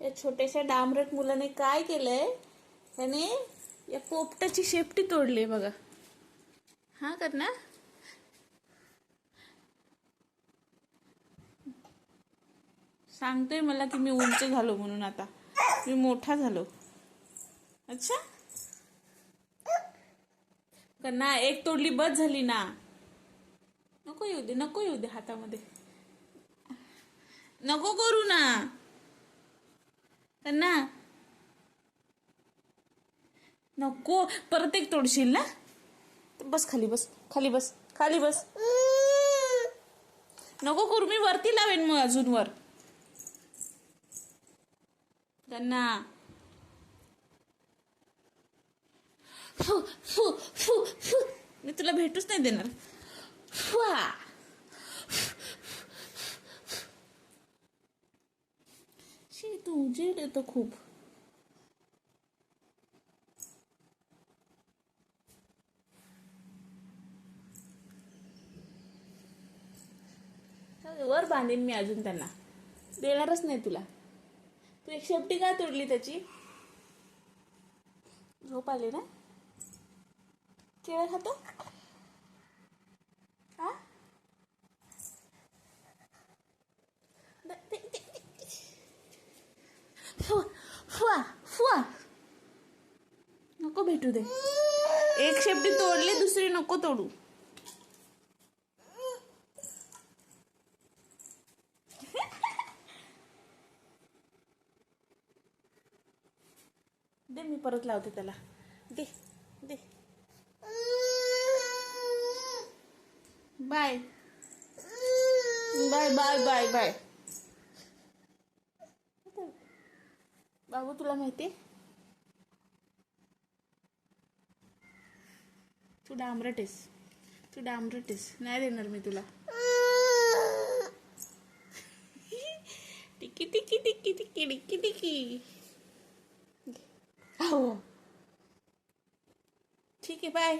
या छोट्याशा डांबरट मुलाने काय केलंय, त्याने या पोपटाची शेपटी तोडली बघा. हा कर ना. सांगतोय मला की मी उंच झालो म्हणून, आता मी मोठा झालो. अच्छा कन्ना, एक तोडली बस झाली ना. नको येऊ दे, नको येऊ दे हातामध्ये, नको करू ना कन्ना. नको, परत एक तोडशील ना. बस खाली, बस खाली, बस खाली, बस. नको करू, मी वरती लावेन मग अजून वर. कन्ना फु फु फु फु, मी तुला भेटूच नाही देणार. फुआ. शी, तू उजेड येतो खूप. वर बांधेन मी अजून, त्यांना देणारच नाही तुला. तू एक शेपटी का तोडली त्याची? झोप आली ना. केळं खातो हा. फुआ फुआ फुआ. नको भेटू दे. एक शेपटी तोडली, दुसरी नको तोडू. दे, मी परत लावते त्याला. दे दे. Bye bye bye bye bye. बाबू तुला माहिती, तू डांबरट आहेस, तू डांबरट आहेस. नाही देणार मी तुला. टिकी टिकी टिकी टिकी टिकी टिकी. हो ठीक आहे, बाय.